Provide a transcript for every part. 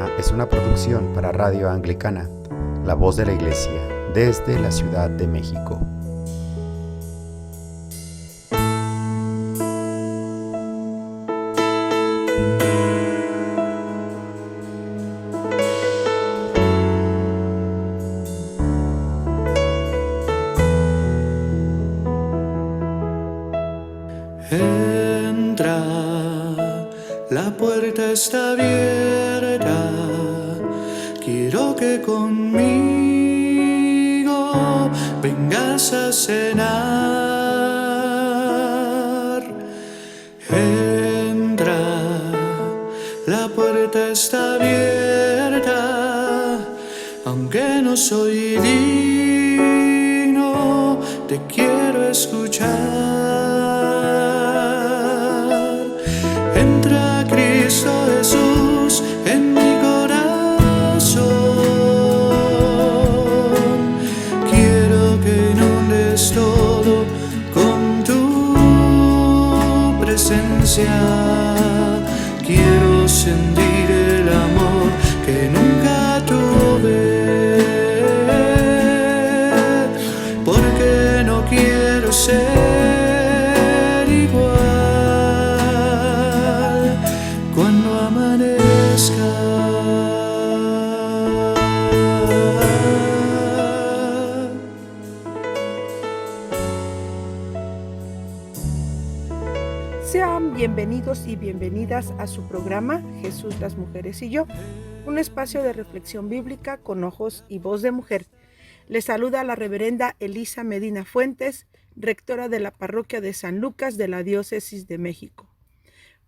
programa es una producción para Radio Anglicana, la voz de la Iglesia, desde la Ciudad de México. Entra, la puerta está abierta, quiero que conmigo vengas a cenar. Entra, la puerta está abierta, aunque no soy digno, te quiero escuchar. Entra Cristo Jesús en mi corazón, quiero que inundes todo con tu presencia, quiero sentir el amor que nunca tuve, porque no quiero ser igual cuando amanezca. Sean bienvenidos y bienvenidas a su programa Jesús, las mujeres y yo, un espacio de reflexión bíblica con ojos y voz de mujer. Les saluda la reverenda Elisa Medina Fuentes, rectora de la parroquia de San Lucas de la Diócesis de México.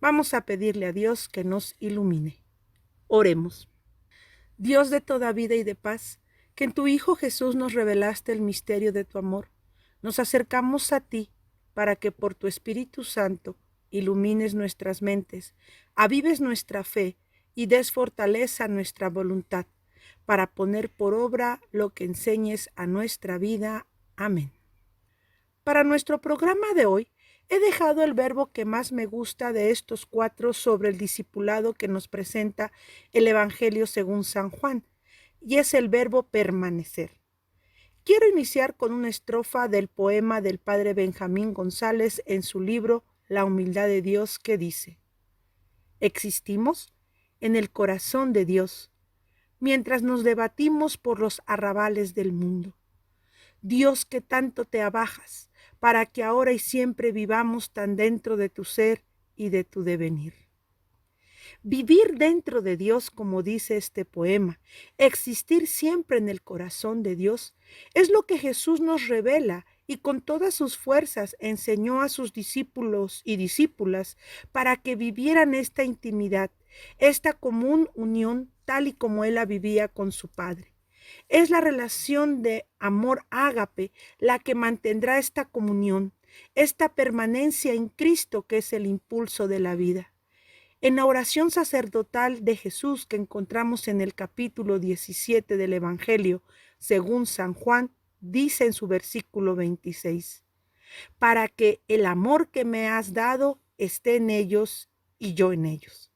Vamos a pedirle a Dios que nos ilumine. Oremos. Dios de toda vida y de paz, que en tu Hijo Jesús nos revelaste el misterio de tu amor, nos acercamos a ti para que por tu Espíritu Santo ilumines nuestras mentes, avives nuestra fe y des fortaleza a nuestra voluntad, para poner por obra lo que enseñes a nuestra vida. Amén. Para nuestro programa de hoy, he dejado el verbo que más me gusta de estos 4 sobre el discipulado que nos presenta el Evangelio según San Juan, y es el verbo permanecer. Quiero iniciar con una estrofa del poema del padre Benjamín González en su libro La humildad de Dios, que dice: existimos en el corazón de Dios, mientras nos debatimos por los arrabales del mundo. Dios, que tanto te abajas, para que ahora y siempre vivamos tan dentro de tu ser y de tu devenir. Vivir dentro de Dios, como dice este poema, existir siempre en el corazón de Dios, es lo que Jesús nos revela y con todas sus fuerzas enseñó a sus discípulos y discípulas para que vivieran esta intimidad, esta común unión tal y como Él la vivía con su Padre. Es la relación de amor ágape la que mantendrá esta comunión, esta permanencia en Cristo, que es el impulso de la vida. En la oración sacerdotal de Jesús que encontramos en el capítulo 17 del Evangelio según San Juan, dice en su versículo 26, para que el amor que me has dado esté en ellos y yo en ellos.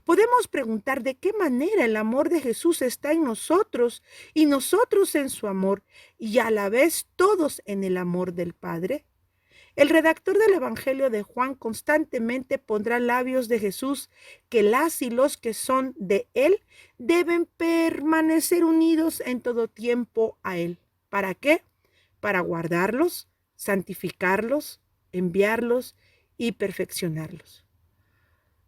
Podemos preguntar de qué manera el amor de Jesús está en nosotros y nosotros en su amor, y a la vez todos en el amor del Padre. El redactor del Evangelio de Juan constantemente pondrá en labios de Jesús que las y los que son de Él deben permanecer unidos en todo tiempo a Él. ¿Para qué? Para guardarlos, santificarlos, enviarlos y perfeccionarlos.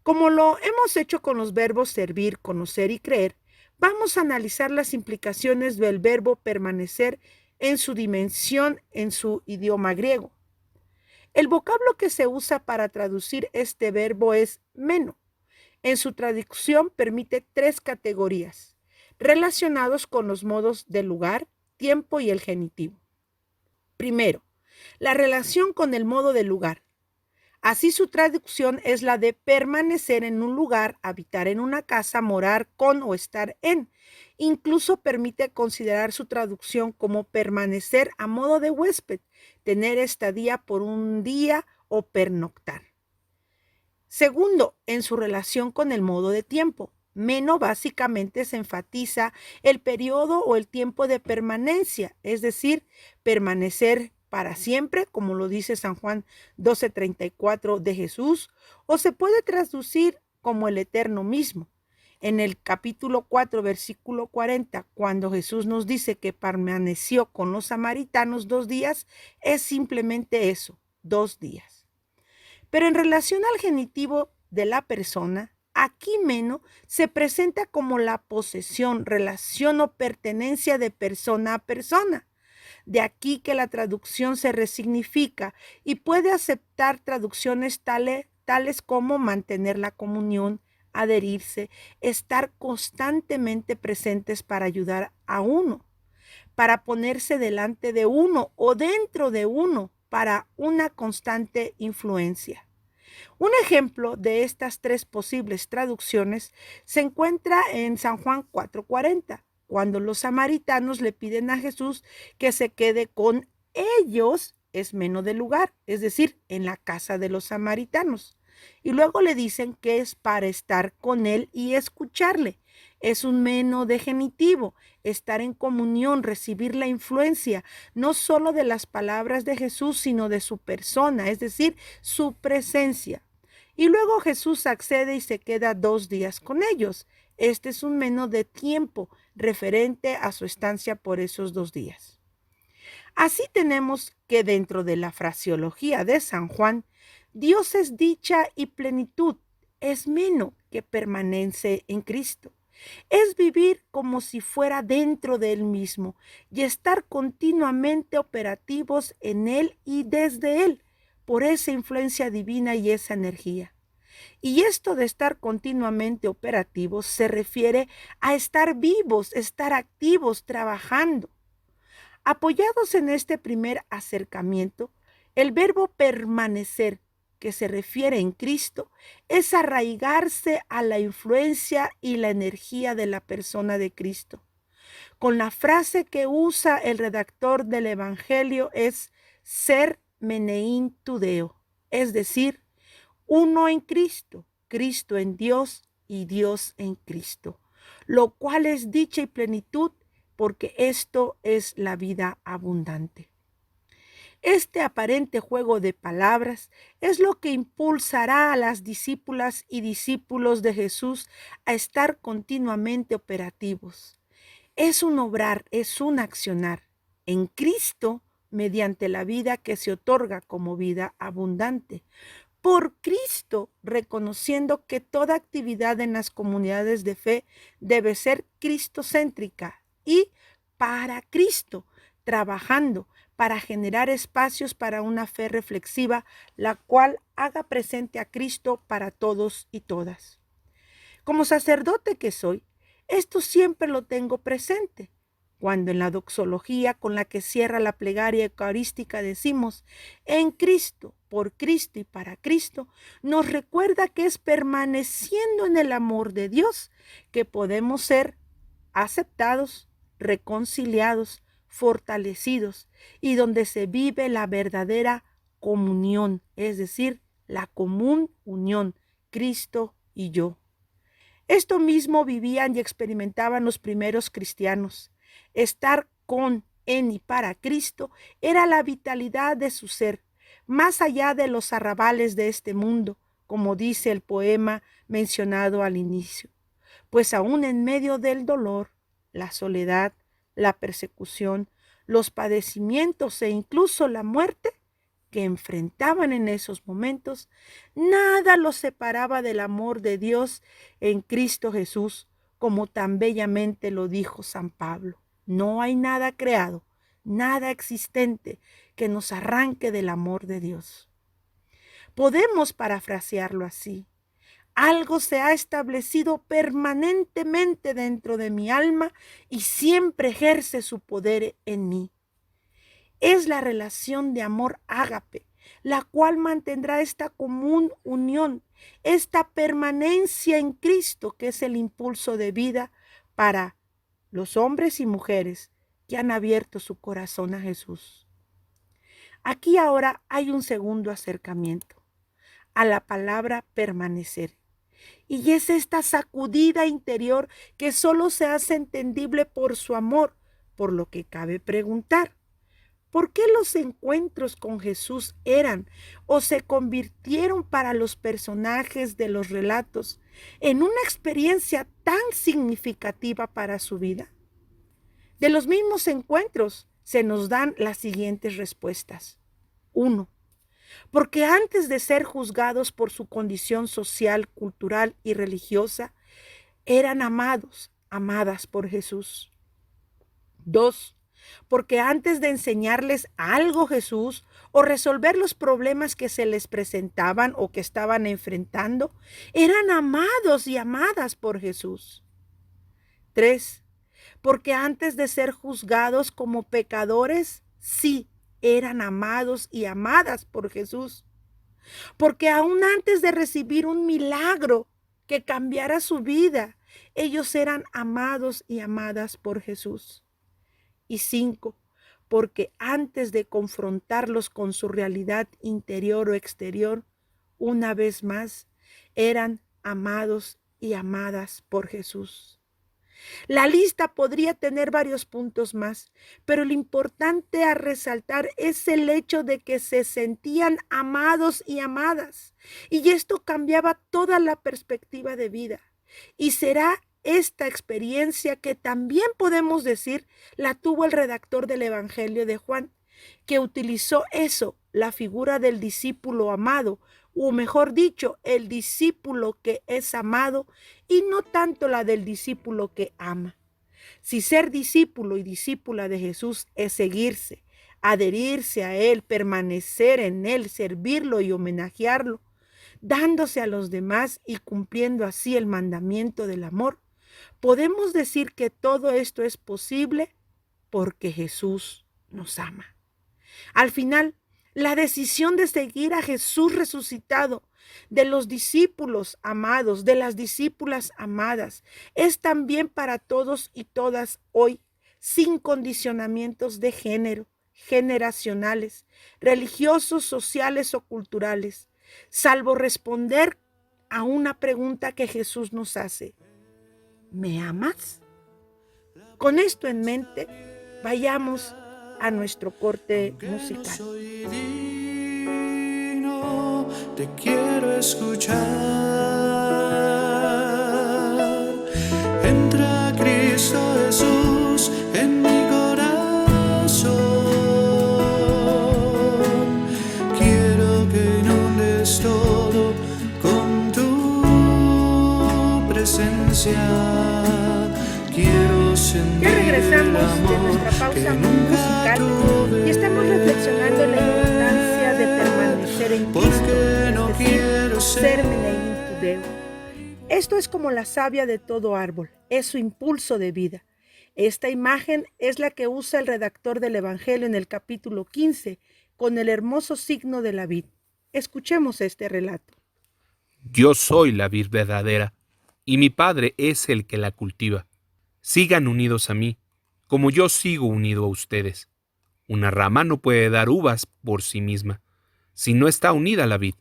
Como lo hemos hecho con los verbos servir, conocer y creer, vamos a analizar las implicaciones del verbo permanecer en su dimensión en su idioma griego. El vocablo que se usa para traducir este verbo es meno. En su traducción permite 3 categorías, relacionados con los modos de lugar, tiempo y el genitivo. Primero, la relación con el modo de lugar. Así su traducción es la de permanecer en un lugar, habitar en una casa, morar con o estar en. Incluso permite considerar su traducción como permanecer a modo de huésped, tener estadía por un día o pernoctar. Segundo, en su relación con el modo de tiempo. Meno básicamente se enfatiza el periodo o el tiempo de permanencia, es decir, permanecer para siempre, como lo dice San Juan 12:34 de Jesús, o se puede traducir como el eterno mismo. En el capítulo 4, versículo 40, cuando Jesús nos dice que permaneció con los samaritanos 2 días, es simplemente eso, 2 días. Pero en relación al genitivo de la persona, aquí meno se presenta como la posesión, relación o pertenencia de persona a persona. De aquí que la traducción se resignifica y puede aceptar traducciones tales como mantener la comunión, adherirse, estar constantemente presentes para ayudar a uno, para ponerse delante de uno o dentro de uno, para una constante influencia. Un ejemplo de estas 3 posibles traducciones se encuentra en San Juan 4:40, cuando los samaritanos le piden a Jesús que se quede con ellos, es menos de lugar, es decir, en la casa de los samaritanos. Y luego le dicen que es para estar con él y escucharle. Es un meno de genitivo, estar en comunión, recibir la influencia, no solo de las palabras de Jesús, sino de su persona, es decir, su presencia. Y luego Jesús accede y se queda 2 días con ellos. Este es un meno de tiempo referente a su estancia por esos 2 días. Así tenemos que dentro de la fraseología de San Juan, Dios es dicha y plenitud, es meno que permanece en Cristo. Es vivir como si fuera dentro de Él mismo y estar continuamente operativos en Él y desde Él, por esa influencia divina y esa energía. Y esto de estar continuamente operativos se refiere a estar vivos, estar activos, trabajando. Apoyados en este primer acercamiento, el verbo permanecer, que se refiere en Cristo, es arraigarse a la influencia y la energía de la persona de Cristo. Con la frase que usa el redactor del Evangelio es ser menein tudeo, es decir, uno en Cristo, Cristo en Dios y Dios en Cristo, lo cual es dicha y plenitud porque esto es la vida abundante. Este aparente juego de palabras es lo que impulsará a las discípulas y discípulos de Jesús a estar continuamente operativos. Es un obrar, es un accionar en Cristo mediante la vida que se otorga como vida abundante. Por Cristo, reconociendo que toda actividad en las comunidades de fe debe ser cristocéntrica y para Cristo, trabajando para generar espacios para una fe reflexiva, la cual haga presente a Cristo para todos y todas. Como sacerdote que soy, esto siempre lo tengo presente. Cuando en la doxología con la que cierra la plegaria eucarística decimos, en Cristo, por Cristo y para Cristo, nos recuerda que es permaneciendo en el amor de Dios que podemos ser aceptados, reconciliados, fortalecidos y donde se vive la verdadera comunión, es decir, la común unión, Cristo y yo. Esto mismo vivían y experimentaban los primeros cristianos. Estar con, en y para Cristo era la vitalidad de su ser, más allá de los arrabales de este mundo, como dice el poema mencionado al inicio. Pues aún en medio del dolor, la soledad, la persecución, los padecimientos e incluso la muerte que enfrentaban en esos momentos, nada los separaba del amor de Dios en Cristo Jesús, como tan bellamente lo dijo San Pablo. No hay nada creado, nada existente que nos arranque del amor de Dios. Podemos parafrasearlo así. Algo se ha establecido permanentemente dentro de mi alma y siempre ejerce su poder en mí. Es la relación de amor ágape, la cual mantendrá esta común unión, esta permanencia en Cristo, que es el impulso de vida para los hombres y mujeres que han abierto su corazón a Jesús. Aquí ahora hay un segundo acercamiento a la palabra permanecer. Y es esta sacudida interior que solo se hace entendible por su amor, por lo que cabe preguntar: ¿por qué los encuentros con Jesús eran o se convirtieron para los personajes de los relatos en una experiencia tan significativa para su vida? De los mismos encuentros se nos dan las siguientes respuestas. 1. Porque antes de ser juzgados por su condición social, cultural y religiosa, eran amados, amadas por Jesús. 2. Porque antes de enseñarles algo Jesús o resolver los problemas que se les presentaban o que estaban enfrentando, eran amados y amadas por Jesús. 3. Porque antes de ser juzgados como pecadores, sí, eran amados y amadas por Jesús. Porque aún antes de recibir un milagro que cambiara su vida, ellos eran amados y amadas por Jesús. Y 5, porque antes de confrontarlos con su realidad interior o exterior, una vez más, eran amados y amadas por Jesús. La lista podría tener varios puntos más, pero lo importante a resaltar es el hecho de que se sentían amados y amadas, y esto cambiaba toda la perspectiva de vida. Y será esta experiencia que también podemos decir la tuvo el redactor del Evangelio de Juan, que utilizó eso, la figura del discípulo amado, o mejor dicho, el discípulo que es amado y no tanto la del discípulo que ama. Si ser discípulo y discípula de Jesús es seguirse, adherirse a Él, permanecer en Él, servirlo y homenajearlo, dándose a los demás y cumpliendo así el mandamiento del amor, podemos decir que todo esto es posible porque Jesús nos ama. Al final, la decisión de seguir a Jesús resucitado, de los discípulos amados, de las discípulas amadas, es también para todos y todas hoy, sin condicionamientos de género, generacionales, religiosos, sociales o culturales, salvo responder a una pregunta que Jesús nos hace: ¿me amas? Con esto en mente, vayamos a nuestro corte musical. Soy digno, te quiero escuchar. Entra Cristo Jesús en mi corazón. Quiero que inundes todo con tu presencia. Quiero sentir Ya regresamos el amor de nuestra pausa que nunca musical y estamos reflexionando en la importancia de permanecer en Cristo, es decir, ser remain Deo. Esto es como la savia de todo árbol, es su impulso de vida. Esta imagen es la que usa el redactor del Evangelio en el capítulo 15 con el hermoso signo de la vid. Escuchemos este relato. Yo soy la vid verdadera, y mi Padre es el que la cultiva. Sigan unidos a mí, como yo sigo unido a ustedes. Una rama no puede dar uvas por sí misma, si no está unida a la vid.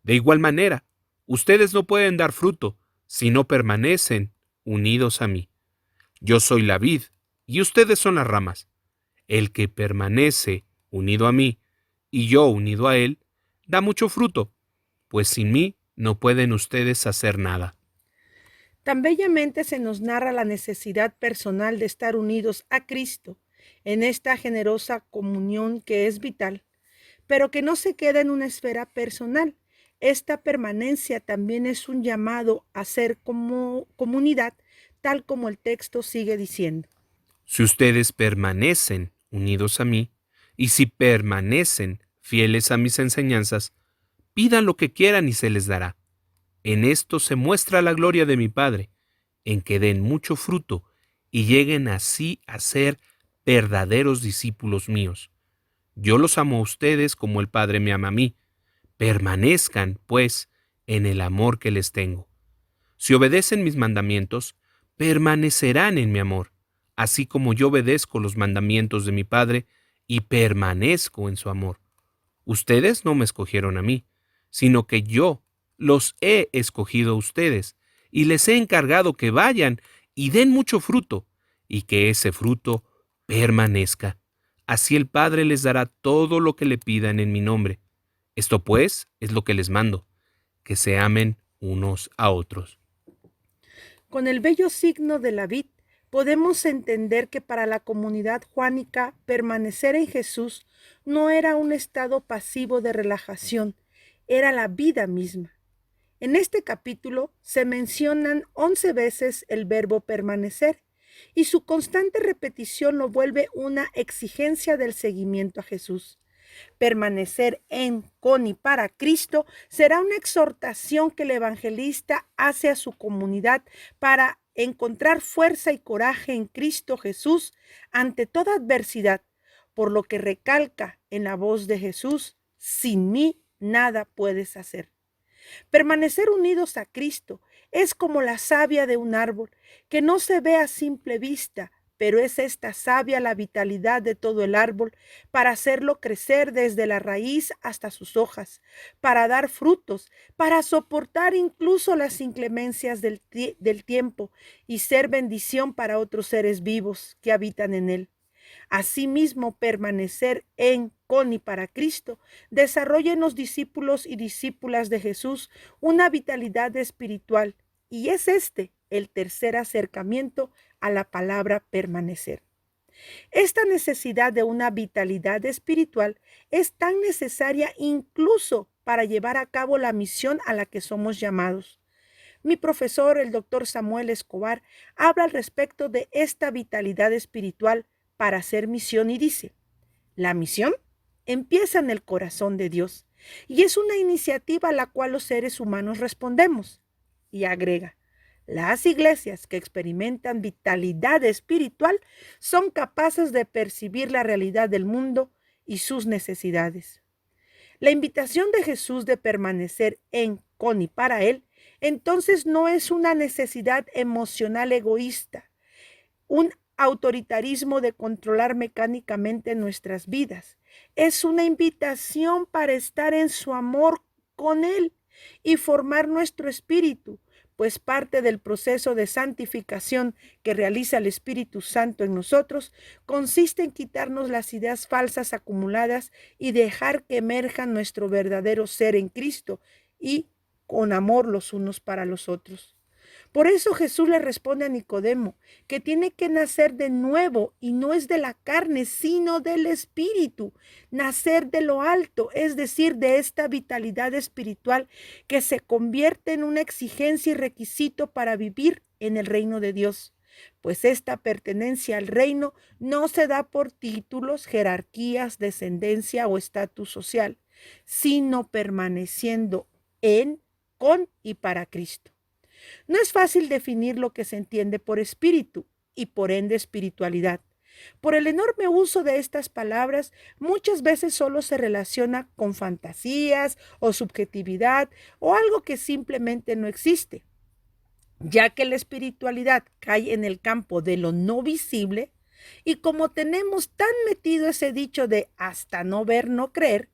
De igual manera, ustedes no pueden dar fruto, si no permanecen unidos a mí. Yo soy la vid, y ustedes son las ramas. El que permanece unido a mí, y yo unido a él, da mucho fruto, pues sin mí no pueden ustedes hacer nada. Tan bellamente se nos narra la necesidad personal de estar unidos a Cristo en esta generosa comunión que es vital, pero que no se queda en una esfera personal. Esta permanencia también es un llamado a ser como comunidad, tal como el texto sigue diciendo. Si ustedes permanecen unidos a mí, y si permanecen fieles a mis enseñanzas, pidan lo que quieran y se les dará. En esto se muestra la gloria de mi Padre, en que den mucho fruto y lleguen así a ser verdaderos discípulos míos. Yo los amo a ustedes como el Padre me ama a mí. Permanezcan, pues, en el amor que les tengo. Si obedecen mis mandamientos, permanecerán en mi amor, así como yo obedezco los mandamientos de mi Padre y permanezco en su amor. Ustedes no me escogieron a mí, sino que yo Los he escogido a ustedes y les he encargado que vayan y den mucho fruto, y que ese fruto permanezca. Así el Padre les dará todo lo que le pidan en mi nombre. Esto pues es lo que les mando, que se amen unos a otros. Con el bello signo de la vid, podemos entender que para la comunidad juánica permanecer en Jesús no era un estado pasivo de relajación, era la vida misma. En este capítulo se mencionan 11 veces el verbo permanecer y su constante repetición lo vuelve una exigencia del seguimiento a Jesús. Permanecer en, con y para Cristo será una exhortación que el evangelista hace a su comunidad para encontrar fuerza y coraje en Cristo Jesús ante toda adversidad, por lo que recalca en la voz de Jesús: sin mí nada puedes hacer. Permanecer unidos a Cristo es como la savia de un árbol, que no se ve a simple vista, pero es esta savia la vitalidad de todo el árbol para hacerlo crecer desde la raíz hasta sus hojas, para dar frutos, para soportar incluso las inclemencias del tiempo y ser bendición para otros seres vivos que habitan en él. Asimismo, permanecer en, con y para Cristo desarrolla en los discípulos y discípulas de Jesús una vitalidad espiritual, y es este el tercer acercamiento a la palabra permanecer. Esta necesidad de una vitalidad espiritual es tan necesaria incluso para llevar a cabo la misión a la que somos llamados. Mi profesor, el doctor Samuel Escobar, habla al respecto de esta vitalidad espiritual para hacer misión y dice: la misión empieza en el corazón de Dios y es una iniciativa a la cual los seres humanos respondemos. Y agrega: las iglesias que experimentan vitalidad espiritual son capaces de percibir la realidad del mundo y sus necesidades. La invitación de Jesús de permanecer en, con y para Él, entonces no es una necesidad emocional egoísta, un autoritarismo de controlar mecánicamente nuestras vidas. Es una invitación para estar en su amor con Él y formar nuestro espíritu, pues parte del proceso de santificación que realiza el Espíritu Santo en nosotros consiste en quitarnos las ideas falsas acumuladas y dejar que emerja nuestro verdadero ser en Cristo y con amor los unos para los otros. Por eso Jesús le responde a Nicodemo que tiene que nacer de nuevo, y no es de la carne, sino del Espíritu. Nacer de lo alto, es decir, de esta vitalidad espiritual que se convierte en una exigencia y requisito para vivir en el reino de Dios. Pues esta pertenencia al reino no se da por títulos, jerarquías, descendencia o estatus social, sino permaneciendo en, con y para Cristo. No es fácil definir lo que se entiende por espíritu y por ende espiritualidad. Por el enorme uso de estas palabras, muchas veces solo se relaciona con fantasías o subjetividad o algo que simplemente no existe. Ya que la espiritualidad cae en el campo de lo no visible, y como tenemos tan metido ese dicho de hasta no ver, no creer,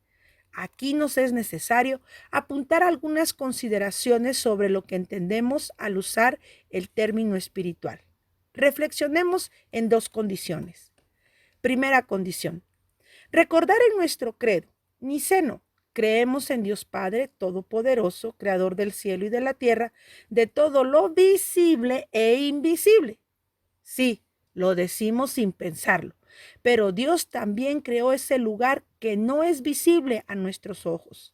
aquí nos es necesario apuntar algunas consideraciones sobre lo que entendemos al usar el término espiritual. Reflexionemos en dos condiciones. Primera condición: recordar en nuestro credo, niceno, creemos en Dios Padre Todopoderoso, Creador del cielo y de la tierra, de todo lo visible e invisible. Sí, lo decimos sin pensarlo, pero Dios también creó ese lugar que no es visible a nuestros ojos.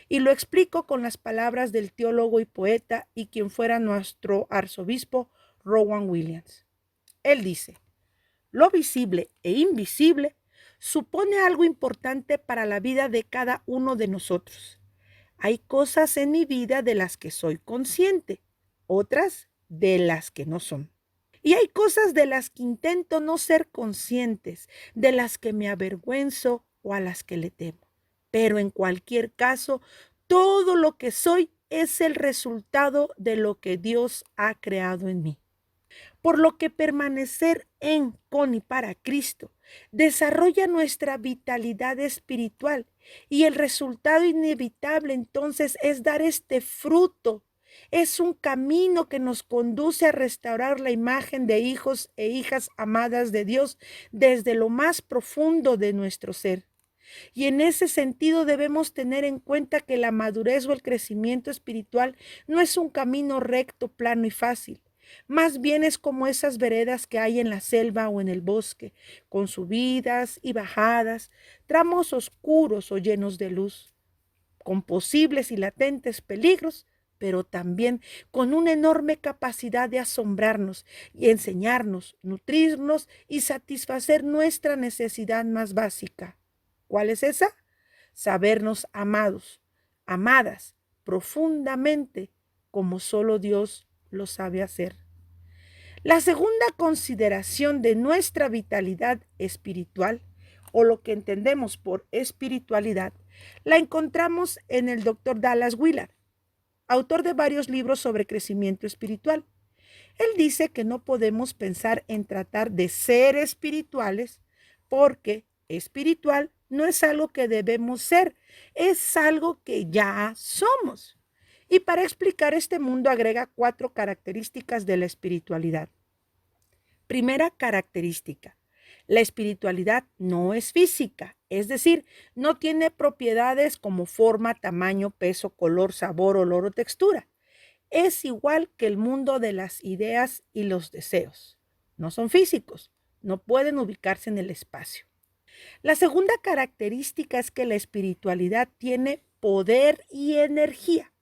Y lo explico con las palabras del teólogo y poeta y quien fuera nuestro arzobispo, Rowan Williams. Él dice: lo visible e invisible supone algo importante para la vida de cada uno de nosotros. Hay cosas en mi vida de las que soy consciente, otras de las que no son. Y hay cosas de las que intento no ser conscientes, de las que me avergüenzo o a las que le temo. Pero en cualquier caso, todo lo que soy es el resultado de lo que Dios ha creado en mí. Por lo que permanecer en, con y para Cristo desarrolla nuestra vitalidad espiritual Y el resultado inevitable entonces es dar este fruto. Es un camino que nos conduce a restaurar la imagen de hijos e hijas amadas de Dios desde lo más profundo de nuestro ser. Y en ese sentido debemos tener en cuenta que la madurez o el crecimiento espiritual no es un camino recto, plano y fácil. Más bien es como esas veredas que hay en la selva o en el bosque, con subidas y bajadas, tramos oscuros o llenos de luz, con posibles y latentes peligros, pero también con una enorme capacidad de asombrarnos y enseñarnos, nutrirnos y satisfacer nuestra necesidad más básica. ¿Cuál es esa? Sabernos amados, amadas profundamente como solo Dios lo sabe hacer. La segunda consideración de nuestra vitalidad espiritual, o lo que entendemos por espiritualidad, la encontramos en el Dr. Dallas Willard, autor de varios libros sobre crecimiento espiritual. Él dice que no podemos pensar en tratar de ser espirituales porque espiritual no es algo que debemos ser, es algo que ya somos. Y para explicar este mundo agrega 4 características de la espiritualidad. Primera característica: la espiritualidad no es física, es decir, no tiene propiedades como forma, tamaño, peso, color, sabor, olor o textura. Es igual que el mundo de las ideas y los deseos. No son físicos, no pueden ubicarse en el espacio. La segunda característica es que la espiritualidad tiene poder y energía,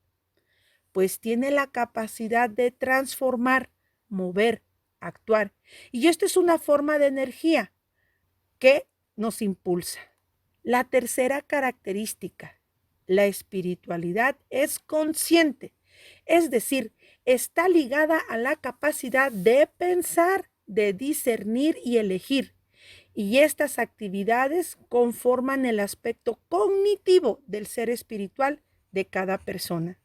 pues tiene la capacidad de transformar, mover, actuar. Y esto es una forma de energía que nos impulsa. La tercera característica: la espiritualidad es consciente, es decir, está ligada a la capacidad de pensar, de discernir y elegir. Y estas actividades conforman el aspecto cognitivo del ser espiritual de cada persona.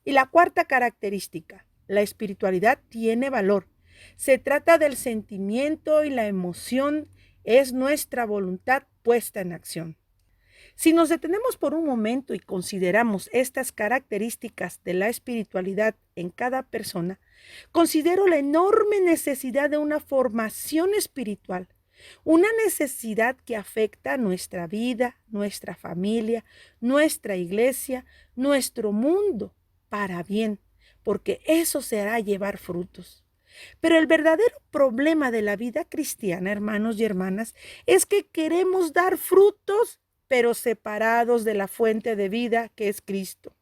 Y la cuarta característica: la espiritualidad tiene valor. Se trata del sentimiento y la emoción, es nuestra voluntad puesta en acción. Si nos detenemos por un momento y consideramos estas características de la espiritualidad en cada persona, considero la enorme necesidad de una formación espiritual, una necesidad que afecta a nuestra vida, nuestra familia, nuestra iglesia, nuestro mundo, para bien, porque eso será llevar frutos. Pero el verdadero problema de la vida cristiana, hermanos y hermanas, es que queremos dar frutos, pero separados de la fuente de vida que es Cristo.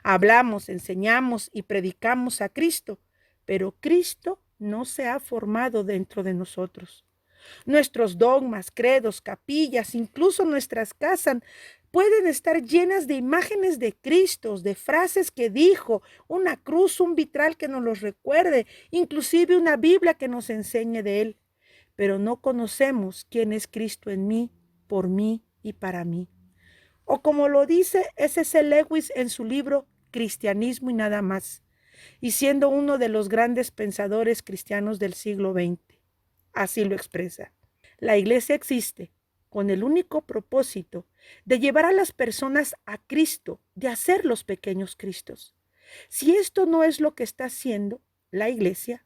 Hablamos, enseñamos y predicamos a Cristo, pero Cristo no se ha formado dentro de nosotros. Nuestros dogmas, credos, capillas, incluso nuestras casas pueden estar llenas de imágenes de Cristo, de frases que dijo, una cruz, un vitral que nos los recuerde, inclusive una Biblia que nos enseñe de Él. Pero no conocemos quién es Cristo en mí, por mí y para mí. O como lo dice S.C. Lewis en su libro Cristianismo y nada más, y siendo uno de los grandes pensadores cristianos del siglo XX. Así lo expresa. La iglesia existe con el único propósito de llevar a las personas a Cristo, de hacer los pequeños Cristos. Si esto no es lo que está haciendo la iglesia,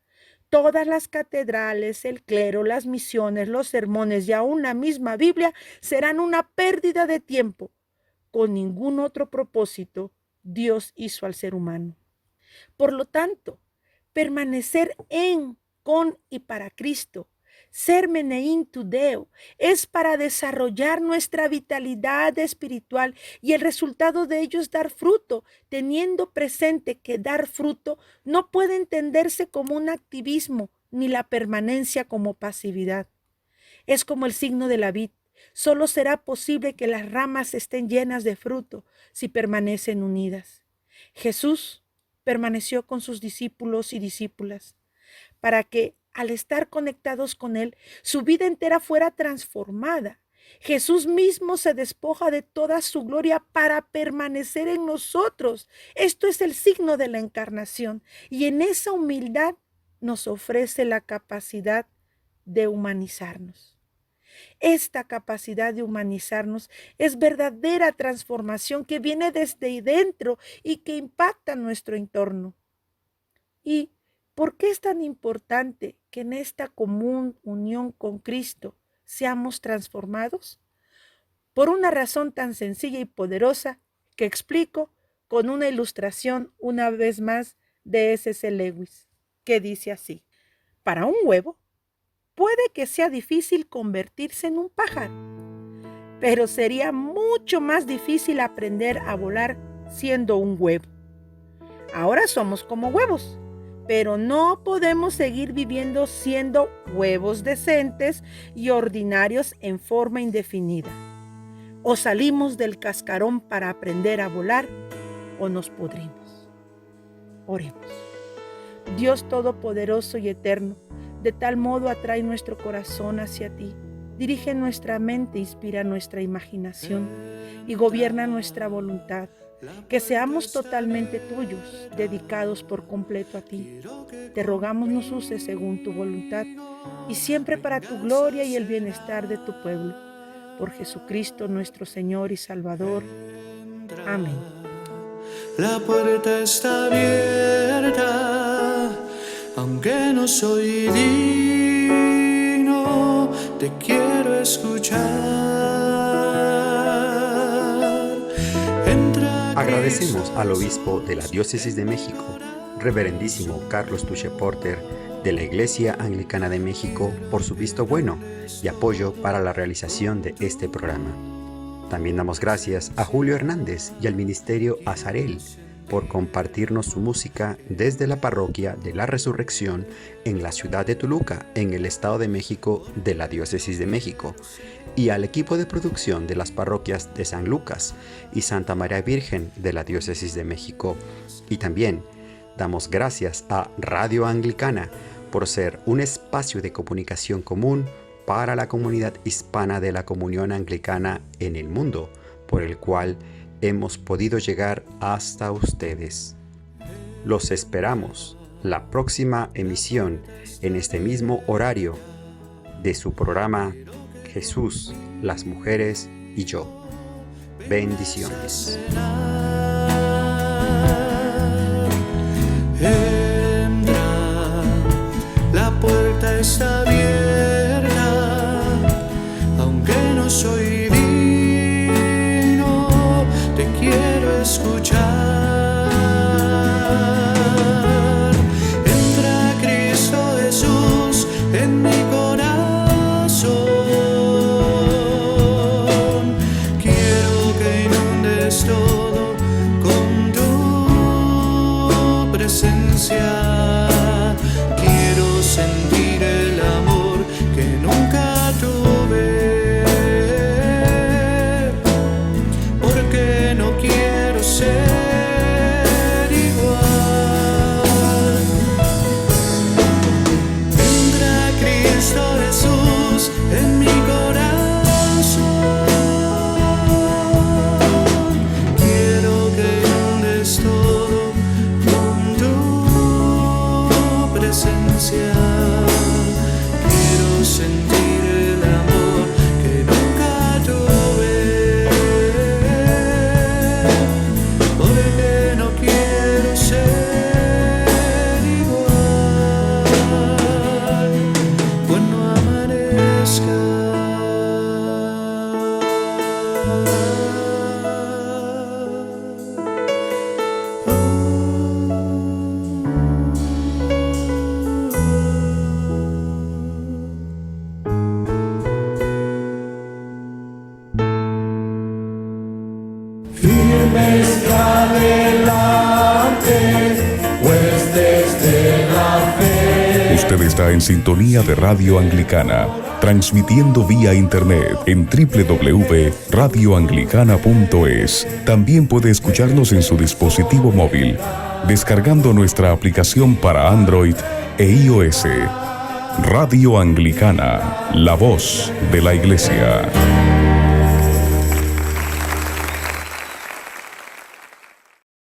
todas las catedrales, el clero, las misiones, los sermones y aún la misma Biblia serán una pérdida de tiempo. Con ningún otro propósito Dios hizo al ser humano. Por lo tanto, permanecer en, con y para Cristo, ser menein tu Deo, es para desarrollar nuestra vitalidad espiritual, y el resultado de ello es dar fruto, teniendo presente que dar fruto no puede entenderse como un activismo ni la permanencia como pasividad. Es como el signo de la vid. Solo será posible que las ramas estén llenas de fruto si permanecen unidas. Jesús permaneció con sus discípulos y discípulas para que, al estar conectados con Él, su vida entera fuera transformada. Jesús mismo se despoja de toda su gloria para permanecer en nosotros. Esto es el signo de la encarnación, y en esa humildad nos ofrece la capacidad de humanizarnos. Esta capacidad de humanizarnos es verdadera transformación que viene desde dentro y que impacta nuestro entorno. ¿Y por qué es tan importante que en esta común unión con Cristo seamos transformados? Por una razón tan sencilla y poderosa que explico con una ilustración una vez más de S.S. Lewis, que dice así: para un huevo, puede que sea difícil convertirse en un pájaro, pero sería mucho más difícil aprender a volar siendo un huevo. Ahora somos como huevos, pero no podemos seguir viviendo siendo huevos decentes y ordinarios en forma indefinida. O salimos del cascarón para aprender a volar, o nos pudrimos. Oremos. Dios Todopoderoso y Eterno, de tal modo atrae nuestro corazón hacia ti, dirige nuestra mente, inspira nuestra imaginación y gobierna nuestra voluntad, que seamos totalmente tuyos, dedicados por completo a ti. Te rogamos nos uses según tu voluntad y siempre para tu gloria y el bienestar de tu pueblo. Por Jesucristo nuestro Señor y Salvador. Amén. La puerta está abierta, aunque no soy digno, te quiero escuchar. Agradecemos al obispo de la Diócesis de México, Reverendísimo Carlos Tuche Porter, de la Iglesia Anglicana de México, por su visto bueno y apoyo para la realización de este programa. También damos gracias a Julio Hernández y al Ministerio Azarel por compartirnos su música desde la Parroquia de la Resurrección en la ciudad de Toluca, en el Estado de México de la Diócesis de México, y al equipo de producción de las parroquias de San Lucas y Santa María Virgen de la Diócesis de México. Y también damos gracias a Radio Anglicana por ser un espacio de comunicación común para la comunidad hispana de la Comunión Anglicana en el mundo, por el cual hemos podido llegar hasta ustedes. Los esperamos la próxima emisión en este mismo horario de su programa Jesús, las mujeres y yo. Bendiciones. La puerta está abierta, aunque no soy digno, te quiero escuchar. Entra Cristo Jesús en mi corazón, quiero que inundes todo con tu presencia. Sentir el amor que nunca tuve, porque no quiero ser igual. Entra Cristo Jesús en mi corazón, quiero que inundes todo con tu presencia. Quiero sentir el amor que nunca tuve, porque no quiero ser igual cuando amanezca. Usted está en sintonía de Radio Anglicana, transmitiendo vía internet en www.radioanglicana.es. También puede escucharnos en su dispositivo móvil, descargando nuestra aplicación para Android e iOS. Radio Anglicana, la voz de la Iglesia.